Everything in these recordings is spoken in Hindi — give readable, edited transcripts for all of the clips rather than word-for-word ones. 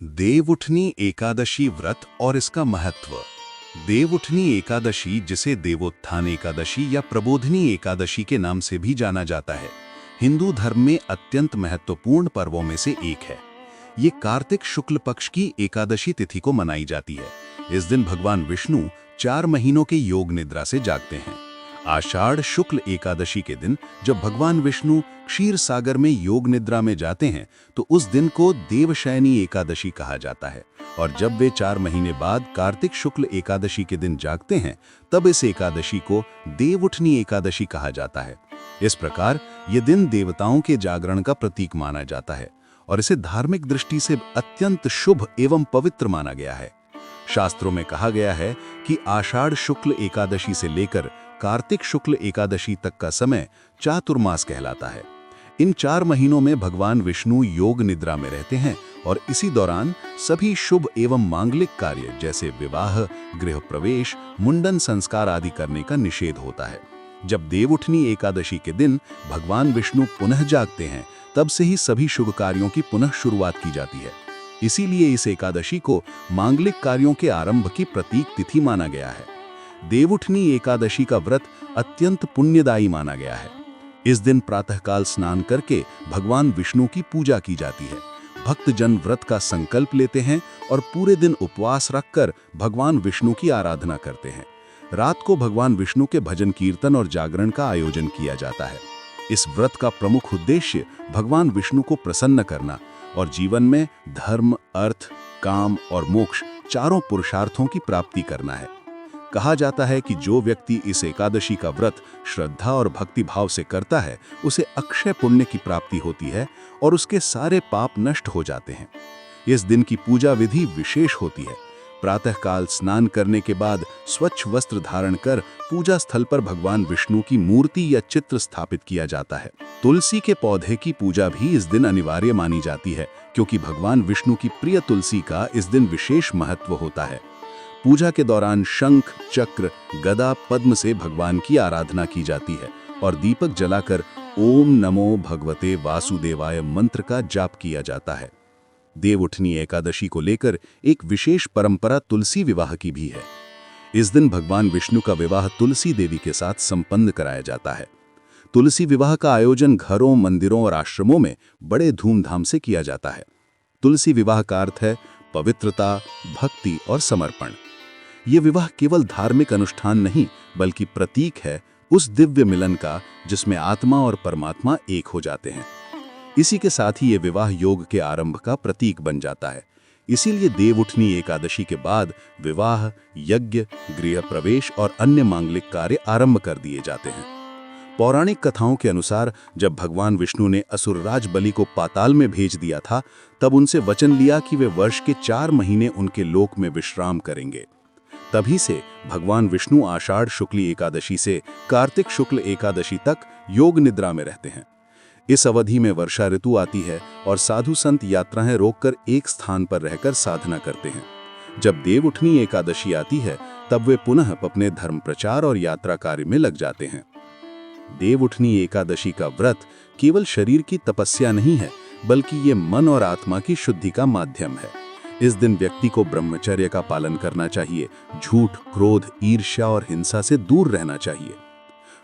देवउठनी एकादशी व्रत और इसका महत्व। देवउठनी एकादशी, जिसे देवोत्थान एकादशी या प्रबोधिनी एकादशी के नाम से भी जाना जाता है, हिंदू धर्म में अत्यंत महत्वपूर्ण पर्वों में से एक है। ये कार्तिक शुक्ल पक्ष की एकादशी तिथि को मनाई जाती है। इस दिन भगवान विष्णु 4 महीनों के योग निद्रा से जागते हैं। आषाढ़ शुक्ल एकादशी के दिन जब भगवान विष्णु क्षीर सागर में योग निद्रा में जाते हैं तो उस दिन को देवशयनी एकादशी कहा जाता है, और जब वे 4 महीने बाद कार्तिक शुक्ल एकादशी के दिन जागते हैं तब इस एकादशी को देवउठनी एकादशी कहा जाता है। इस प्रकार ये दिन देवताओं के जागरण का प्रतीक माना जाता है और इसे धार्मिक दृष्टि से अत्यंत शुभ एवं पवित्र माना गया है। शास्त्रों में कहा गया है कि आषाढ़ शुक्ल एकादशी से लेकर कार्तिक शुक्ल एकादशी तक का समय चातुर्मास कहलाता है। इन 4 महीनों में भगवान विष्णु योग निद्रा में रहते हैं और इसी दौरान सभी शुभ एवं मांगलिक कार्य जैसे विवाह, गृह प्रवेश, मुंडन संस्कार आदि करने का निषेध होता है। जब देवउठनी एकादशी के दिन भगवान विष्णु पुनः जागते हैं तब से ही सभी शुभ कार्यों की पुनः शुरुआत की जाती है। इसीलिए इस एकादशी को मांगलिक कार्यों के आरंभ की प्रतीक तिथि माना गया है। देवउठनी एकादशी का व्रत अत्यंत पुण्यदायी माना गया है। इस दिन प्रातःकाल स्नान करके भगवान विष्णु की पूजा की जाती है। भक्तजन व्रत का संकल्प लेते हैं और पूरे दिन उपवास रखकर भगवान विष्णु की आराधना करते हैं। रात को भगवान विष्णु के भजन कीर्तन और जागरण का आयोजन किया जाता है। इस व्रत का प्रमुख उद्देश्य भगवान विष्णु को प्रसन्न करना और जीवन में धर्म, अर्थ, काम और मोक्ष चारों पुरुषार्थों की प्राप्ति करना है। कहा जाता है कि जो व्यक्ति इस एकादशी का व्रत श्रद्धा और भक्ति भाव से करता है उसे अक्षय पुण्य की प्राप्ति होती है और उसके सारे पाप नष्ट हो जाते हैं। इस दिन की पूजा विधि विशेष होती है। प्रातःकाल स्नान करने के बाद स्वच्छ वस्त्र धारण कर पूजा स्थल पर भगवान विष्णु की मूर्ति या चित्र स्थापित किया जाता है। तुलसी के पौधे की पूजा भी इस दिन अनिवार्य मानी जाती है, क्योंकि भगवान विष्णु की प्रिय तुलसी का इस दिन विशेष महत्व होता है। पूजा के दौरान शंख, चक्र, गदा, पद्म से भगवान की आराधना की जाती है और दीपक जलाकर ओम नमो भगवते वासुदेवाय मंत्र का जाप किया जाता है। देवउठनी एकादशी को लेकर एक विशेष परंपरा तुलसी विवाह की भी है। इस दिन भगवान विष्णु का विवाह तुलसी देवी के साथ संपन्न कराया जाता है। तुलसी विवाह का आयोजन घरों, मंदिरों और आश्रमों में बड़े धूमधाम से किया जाता है। तुलसी विवाह का अर्थ है पवित्रता, भक्ति और समर्पण। ये विवाह केवल धार्मिक अनुष्ठान नहीं बल्कि प्रतीक है उस दिव्य मिलन का जिसमें आत्मा और परमात्मा एक हो जाते हैं। इसी के साथ ही ये विवाह योग के आरंभ का प्रतीक बन जाता है। इसीलिए देवउठनी एकादशी के बाद विवाह, यज्ञ, गृह प्रवेश और अन्य मांगलिक कार्य आरंभ कर दिए जाते हैं। पौराणिक कथाओं के अनुसार जब भगवान विष्णु ने असुरराज बलि को पाताल में भेज दिया था तब उनसे वचन लिया कि वे वर्ष के 4 महीने उनके लोक में विश्राम करेंगे। तभी से भगवान विष्णु आषाढ़ शुक्ल एकादशी से कार्तिक शुक्ल एकादशी तक योग निद्रा में रहते हैं। इस अवधि में वर्षा ऋतु आती है और साधु संत यात्राएं रोककर एक स्थान पर रहकर साधना करते हैं। जब देवउठनी एकादशी आती है तब वे पुनः अपने धर्म प्रचार और यात्रा कार्य में लग जाते हैं। देवउठनी एकादशी का व्रत केवल शरीर की तपस्या नहीं है बल्कि ये मन और आत्मा की शुद्धि का माध्यम है। इस दिन व्यक्ति को ब्रह्मचर्य का पालन करना चाहिए, झूठ, क्रोध, ईर्ष्या और हिंसा से दूर रहना चाहिए।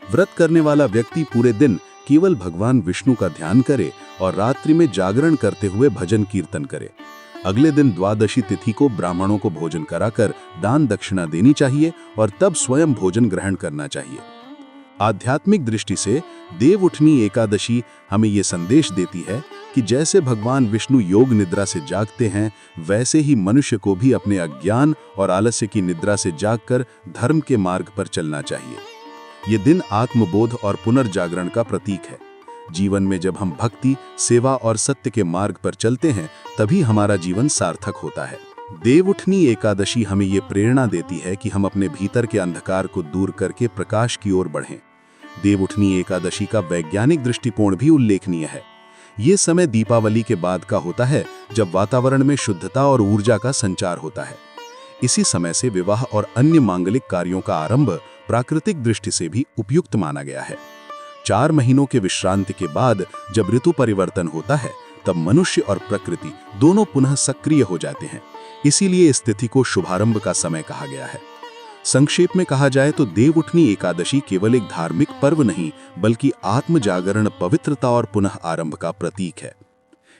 व्रत करने वाला व्यक्ति पूरे दिन केवल भगवान विष्णु का ध्यान करे और रात्रि में जागरण करते हुए भजन कीर्तन करे। अगले दिन द्वादशी तिथि को ब्राह्मणों को भोजन कराकर दान दक्षिणा देनी चाहिए और तब स्वयं भोजन ग्रहण करना चाहिए। आध्यात्मिक दृष्टि से देवउठनी एकादशी हमें ये संदेश देती है कि जैसे भगवान विष्णु योग निद्रा से जागते हैं वैसे ही मनुष्य को भी अपने अज्ञान और आलस्य की निद्रा से जागकर धर्म के मार्ग पर चलना चाहिए। ये दिन आत्मबोध और पुनर्जागरण का प्रतीक है। जीवन में जब हम भक्ति, सेवा और सत्य के मार्ग पर चलते हैं तभी हमारा जीवन सार्थक होता है। देवउठनी एकादशी हमें ये प्रेरणा देती है कि हम अपने भीतर के अंधकार को दूर करके प्रकाश की ओर बढ़ें। देवउठनी एकादशी का वैज्ञानिक दृष्टिकोण भी उल्लेखनीय है। ये समय दीपावली के बाद का होता है जब वातावरण में शुद्धता और ऊर्जा का संचार होता है। इसी समय से विवाह और अन्य मांगलिक कार्यों का आरंभ प्राकृतिक दृष्टि से भी उपयुक्त माना गया है। 4 महीनों के विश्रांति के बाद जब ऋतु परिवर्तन होता है तब मनुष्य और प्रकृति दोनों पुनः सक्रिय हो जाते हैं। इसीलिए इस तिथि को शुभारंभ का समय कहा गया है। संक्षेप में कहा जाए तो देवउठनी एकादशी केवल एक धार्मिक पर्व नहीं, बल्कि आत्म जागरण, पवित्रता और पुनः आरंभ का प्रतीक है।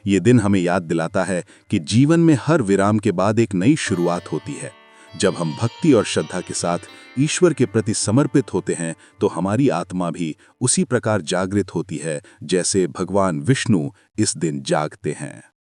ये दिन हमें याद दिलाता है कि जीवन में हर विराम के बाद एक नई शुरुआत होती है। जब हम भक्ति और श्रद्धा के साथ ईश्वर के प्रति समर्पित होते हैं तो हमारी आत्मा भी उसी प्रकार जागृत होती है जैसे भगवान विष्णु इस दिन जागते हैं।